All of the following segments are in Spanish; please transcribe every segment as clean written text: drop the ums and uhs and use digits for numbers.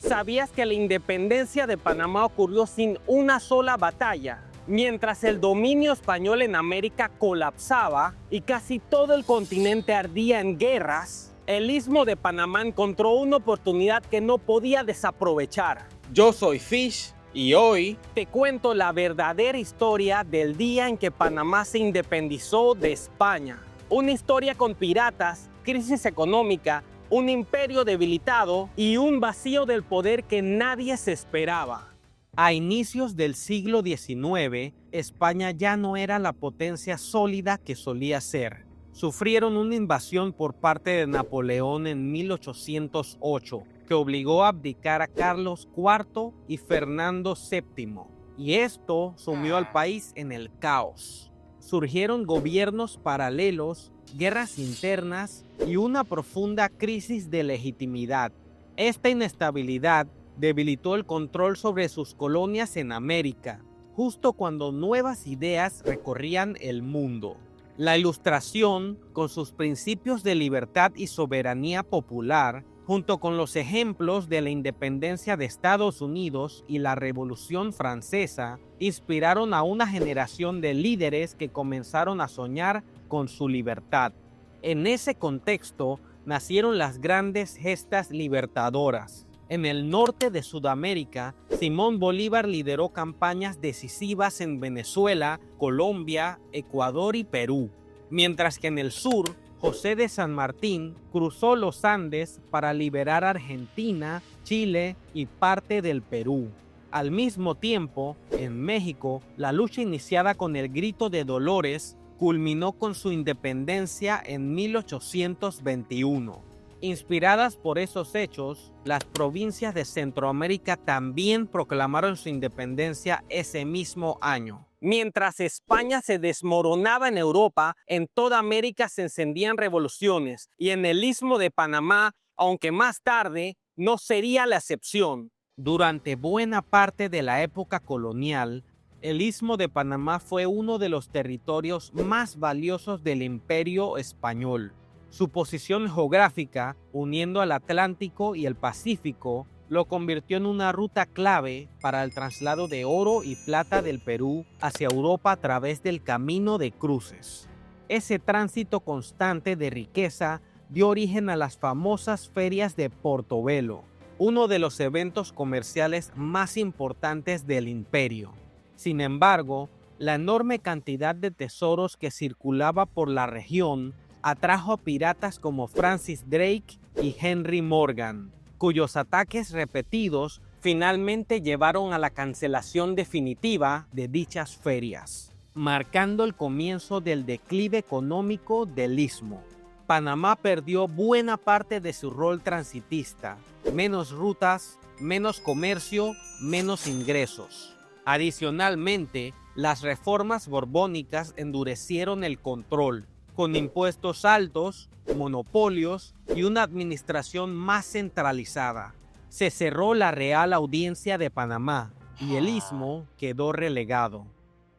¿Sabías que la independencia de Panamá ocurrió sin una sola batalla? Mientras el dominio español en América colapsaba y casi todo el continente ardía en guerras, el Istmo de Panamá encontró una oportunidad que no podía desaprovechar. Yo soy Fish y hoy te cuento la verdadera historia del día en que Panamá se independizó de España. Una historia con piratas, crisis económica, un imperio debilitado y un vacío del poder que nadie se esperaba. A inicios del siglo XIX, España ya no era la potencia sólida que solía ser. Sufrieron una invasión por parte de Napoleón en 1808, que obligó a abdicar a Carlos IV y Fernando VII, y esto sumió al país en el caos. Surgieron gobiernos paralelos, guerras internas y una profunda crisis de legitimidad. Esta inestabilidad debilitó el control sobre sus colonias en América, justo cuando nuevas ideas recorrían el mundo. La Ilustración, con sus principios de libertad y soberanía popular, junto con los ejemplos de la independencia de Estados Unidos y la Revolución Francesa, inspiraron a una generación de líderes que comenzaron a soñar con su libertad. En ese contexto nacieron las grandes gestas libertadoras. En el norte de Sudamérica, Simón Bolívar lideró campañas decisivas en Venezuela, Colombia, Ecuador y Perú, mientras que en el sur, José de San Martín cruzó los Andes para liberar Argentina, Chile y parte del Perú. Al mismo tiempo, en México, la lucha iniciada con el Grito de Dolores culminó con su independencia en 1821. Inspiradas por esos hechos, las provincias de Centroamérica también proclamaron su independencia ese mismo año. Mientras España se desmoronaba en Europa, en toda América se encendían revoluciones y en el Istmo de Panamá, aunque más tarde, no sería la excepción. Durante buena parte de la época colonial, el Istmo de Panamá fue uno de los territorios más valiosos del Imperio Español. Su posición geográfica, uniendo al Atlántico y el Pacífico, lo convirtió en una ruta clave para el traslado de oro y plata del Perú hacia Europa a través del Camino de Cruces. Ese tránsito constante de riqueza dio origen a las famosas ferias de Portobelo, uno de los eventos comerciales más importantes del imperio. Sin embargo, la enorme cantidad de tesoros que circulaba por la región atrajo a piratas como Francis Drake y Henry Morgan, cuyos ataques repetidos finalmente llevaron a la cancelación definitiva de dichas ferias, marcando el comienzo del declive económico del Istmo. Panamá perdió buena parte de su rol transitista, menos rutas, menos comercio, menos ingresos. Adicionalmente, las reformas borbónicas endurecieron el control, con impuestos altos, monopolios y una administración más centralizada. Se cerró la Real Audiencia de Panamá y el Istmo quedó relegado.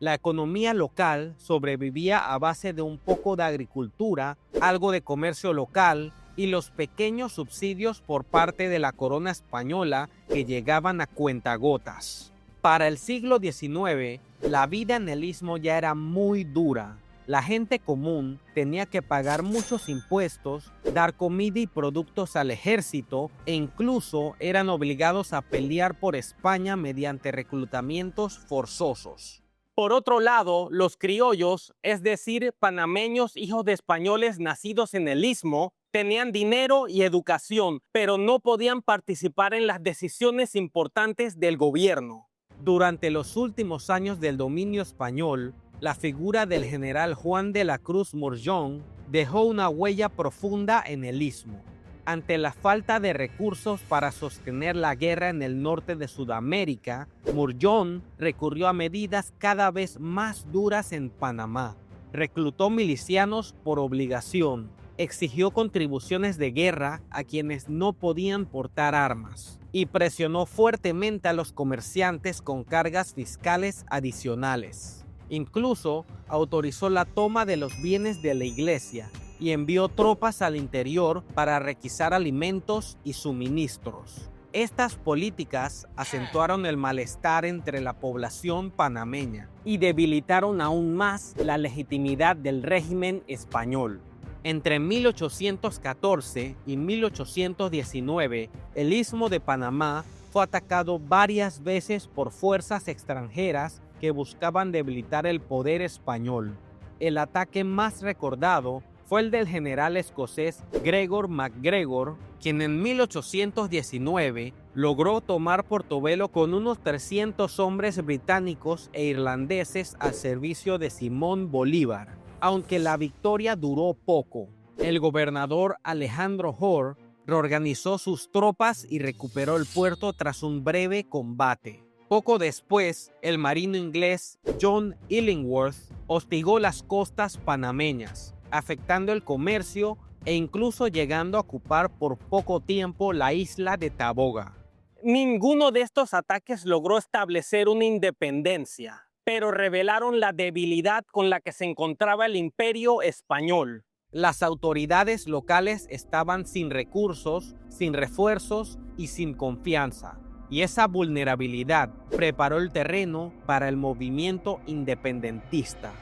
La economía local sobrevivía a base de un poco de agricultura, algo de comercio local y los pequeños subsidios por parte de la corona española que llegaban a cuentagotas. Para el siglo XIX, la vida en el Istmo ya era muy dura. La gente común tenía que pagar muchos impuestos, dar comida y productos al ejército e incluso eran obligados a pelear por España mediante reclutamientos forzosos. Por otro lado, los criollos, es decir, panameños hijos de españoles nacidos en el Istmo, tenían dinero y educación, pero no podían participar en las decisiones importantes del gobierno. Durante los últimos años del dominio español, la figura del general Juan de la Cruz Murjón dejó una huella profunda en el Istmo. Ante la falta de recursos para sostener la guerra en el norte de Sudamérica, Murjón recurrió a medidas cada vez más duras en Panamá. Reclutó milicianos por obligación, exigió contribuciones de guerra a quienes no podían portar armas y presionó fuertemente a los comerciantes con cargas fiscales adicionales. Incluso autorizó la toma de los bienes de la iglesia y envió tropas al interior para requisar alimentos y suministros. Estas políticas acentuaron el malestar entre la población panameña y debilitaron aún más la legitimidad del régimen español. Entre 1814 y 1819, el Istmo de Panamá fue atacado varias veces por fuerzas extranjeras que buscaban debilitar el poder español. El ataque más recordado fue el del general escocés Gregor MacGregor, quien en 1819 logró tomar Portobelo con unos 300 hombres británicos e irlandeses al servicio de Simón Bolívar. Aunque la victoria duró poco, el gobernador Alejandro Hoare reorganizó sus tropas y recuperó el puerto tras un breve combate. Poco después, el marino inglés John Illingworth hostigó las costas panameñas, afectando el comercio e incluso llegando a ocupar por poco tiempo la isla de Taboga. Ninguno de estos ataques logró establecer una independencia, pero revelaron la debilidad con la que se encontraba el imperio español. Las autoridades locales estaban sin recursos, sin refuerzos y sin confianza, y esa vulnerabilidad preparó el terreno para el movimiento independentista.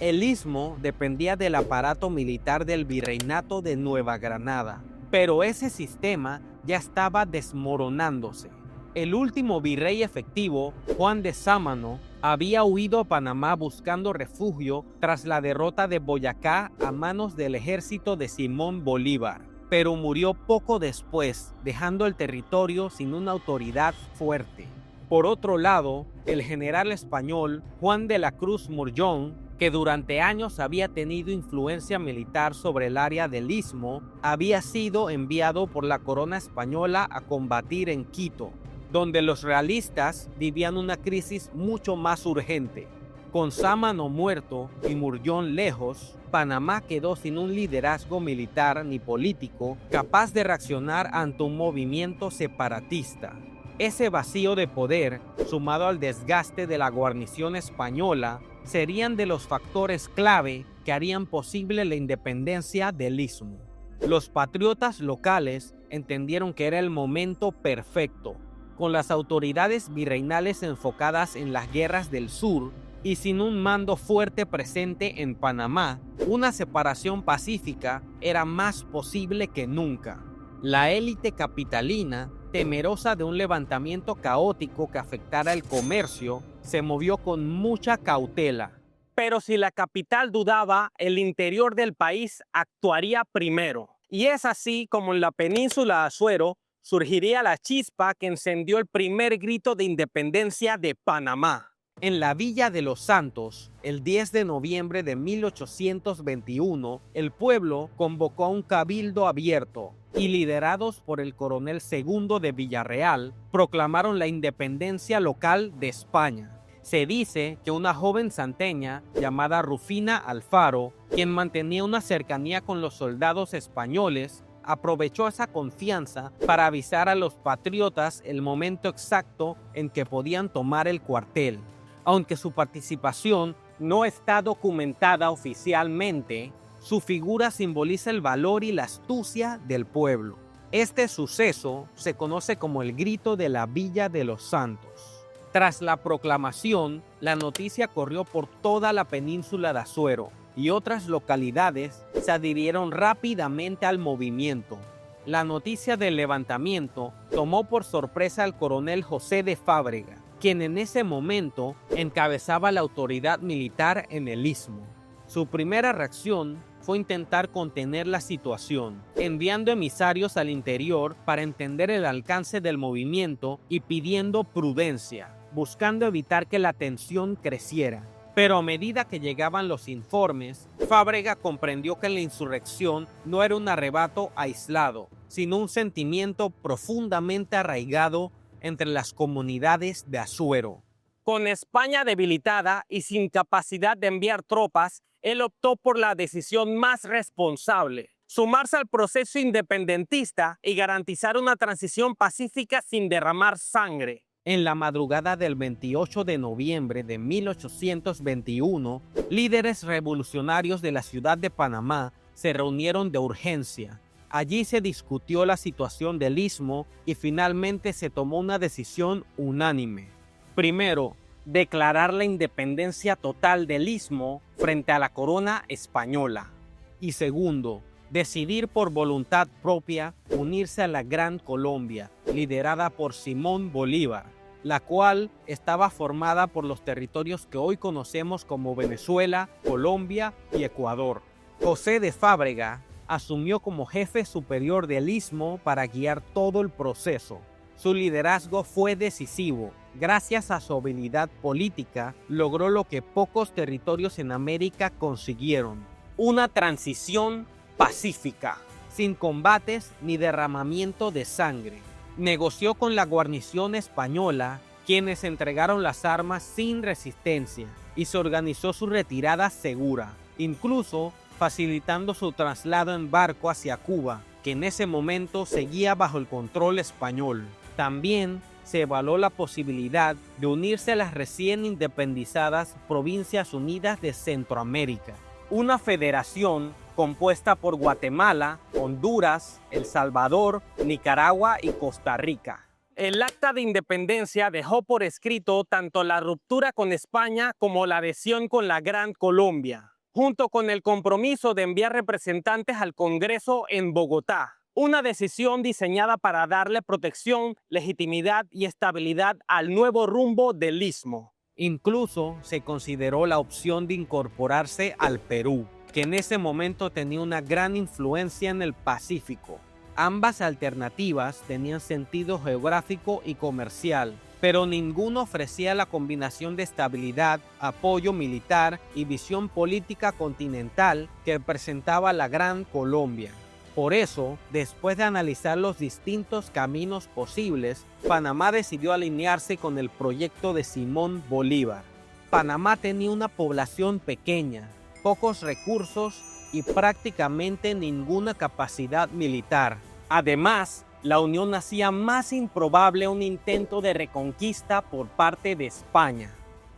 El istmo dependía del aparato militar del Virreinato de Nueva Granada, pero ese sistema ya estaba desmoronándose. El último virrey efectivo, Juan de Sámano, había huido a Panamá buscando refugio tras la derrota de Boyacá a manos del ejército de Simón Bolívar, pero murió poco después, dejando el territorio sin una autoridad fuerte. Por otro lado, el general español Juan de la Cruz Murllón, que durante años había tenido influencia militar sobre el área del Istmo, había sido enviado por la corona española a combatir en Quito, donde los realistas vivían una crisis mucho más urgente. Con Sámano muerto y Murllón lejos, Panamá quedó sin un liderazgo militar ni político capaz de reaccionar ante un movimiento separatista. Ese vacío de poder, sumado al desgaste de la guarnición española, serían de los factores clave que harían posible la independencia del Istmo. Los patriotas locales entendieron que era el momento perfecto, con las autoridades virreinales enfocadas en las guerras del sur y sin un mando fuerte presente en Panamá, una separación pacífica era más posible que nunca. La élite capitalina, temerosa de un levantamiento caótico que afectara el comercio, se movió con mucha cautela. Pero si la capital dudaba, el interior del país actuaría primero. Y es así como en la península de Azuero surgiría la chispa que encendió el primer grito de independencia de Panamá. En la Villa de los Santos, el 10 de noviembre de 1821, el pueblo convocó a un cabildo abierto y, liderados por el coronel segundo de Villarreal, proclamaron la independencia local de España. Se dice que una joven santeña llamada Rufina Alfaro, quien mantenía una cercanía con los soldados españoles, aprovechó esa confianza para avisar a los patriotas el momento exacto en que podían tomar el cuartel. Aunque su participación no está documentada oficialmente, su figura simboliza el valor y la astucia del pueblo. Este suceso se conoce como el Grito de la Villa de los Santos. Tras la proclamación, la noticia corrió por toda la península de Azuero y otras localidades se adhirieron rápidamente al movimiento. La noticia del levantamiento tomó por sorpresa al coronel José de Fábrega, quien en ese momento encabezaba la autoridad militar en el Istmo. Su primera reacción fue intentar contener la situación, enviando emisarios al interior para entender el alcance del movimiento y pidiendo prudencia, buscando evitar que la tensión creciera. Pero a medida que llegaban los informes, Fábrega comprendió que la insurrección no era un arrebato aislado, sino un sentimiento profundamente arraigado entre las comunidades de Azuero. Con España debilitada y sin capacidad de enviar tropas, él optó por la decisión más responsable: sumarse al proceso independentista y garantizar una transición pacífica sin derramar sangre. En la madrugada del 28 de noviembre de 1821, líderes revolucionarios de la ciudad de Panamá se reunieron de urgencia. Allí se discutió la situación del istmo y finalmente se tomó una decisión unánime. Primero, declarar la independencia total del istmo frente a la corona española. Y segundo, decidir por voluntad propia unirse a la Gran Colombia, liderada por Simón Bolívar, la cual estaba formada por los territorios que hoy conocemos como Venezuela, Colombia y Ecuador. José de Fábrega asumió como jefe superior del istmo para guiar todo el proceso. Su liderazgo fue decisivo. Gracias a su habilidad política, logró lo que pocos territorios en América consiguieron: una transición pacífica, sin combates ni derramamiento de sangre. Negoció con la guarnición española, quienes entregaron las armas sin resistencia, y se organizó su retirada segura, incluso facilitando su traslado en barco hacia Cuba, que en ese momento seguía bajo el control español. También se evaluó la posibilidad de unirse a las recién independizadas Provincias Unidas de Centroamérica, una federación compuesta por Guatemala, Honduras, El Salvador, Nicaragua y Costa Rica. El Acta de Independencia dejó por escrito tanto la ruptura con España como la adhesión con la Gran Colombia, junto con el compromiso de enviar representantes al Congreso en Bogotá. Una decisión diseñada para darle protección, legitimidad y estabilidad al nuevo rumbo del istmo. Incluso se consideró la opción de incorporarse al Perú, que en ese momento tenía una gran influencia en el Pacífico. Ambas alternativas tenían sentido geográfico y comercial, pero ninguno ofrecía la combinación de estabilidad, apoyo militar y visión política continental que presentaba la Gran Colombia. Por eso, después de analizar los distintos caminos posibles, Panamá decidió alinearse con el proyecto de Simón Bolívar. Panamá tenía una población pequeña, pocos recursos y prácticamente ninguna capacidad militar. Además, la unión hacía más improbable un intento de reconquista por parte de España.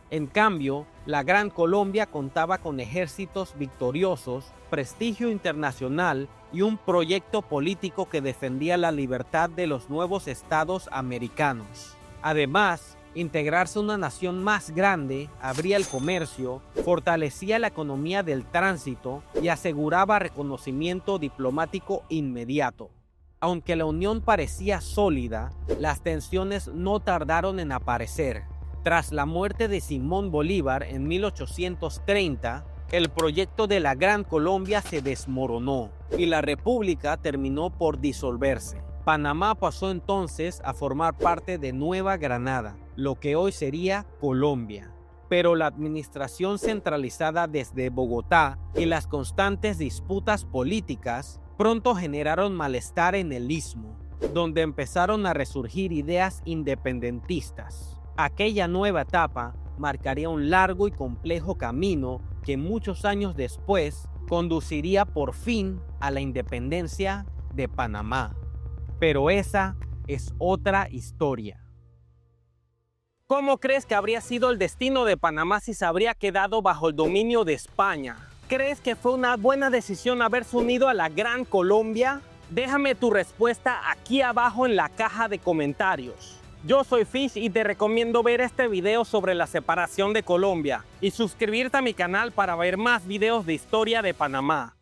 En cambio, la Gran Colombia contaba con ejércitos victoriosos, prestigio internacional y un proyecto político que defendía la libertad de los nuevos estados americanos. Además, integrarse a una nación más grande abría el comercio, fortalecía la economía del tránsito y aseguraba reconocimiento diplomático inmediato. Aunque la unión parecía sólida, las tensiones no tardaron en aparecer. Tras la muerte de Simón Bolívar en 1830, el proyecto de la Gran Colombia se desmoronó y la república terminó por disolverse. Panamá pasó entonces a formar parte de Nueva Granada, lo que hoy sería Colombia. Pero la administración centralizada desde Bogotá y las constantes disputas políticas pronto generaron malestar en el istmo, donde empezaron a resurgir ideas independentistas. Aquella nueva etapa marcaría un largo y complejo camino que muchos años después conduciría por fin a la independencia de Panamá. Pero esa es otra historia. ¿Cómo crees que habría sido el destino de Panamá si se habría quedado bajo el dominio de España? ¿Crees que fue una buena decisión haberse unido a la Gran Colombia? Déjame tu respuesta aquí abajo en la caja de comentarios. Yo soy Fish y te recomiendo ver este video sobre la separación de Colombia y suscribirte a mi canal para ver más videos de historia de Panamá.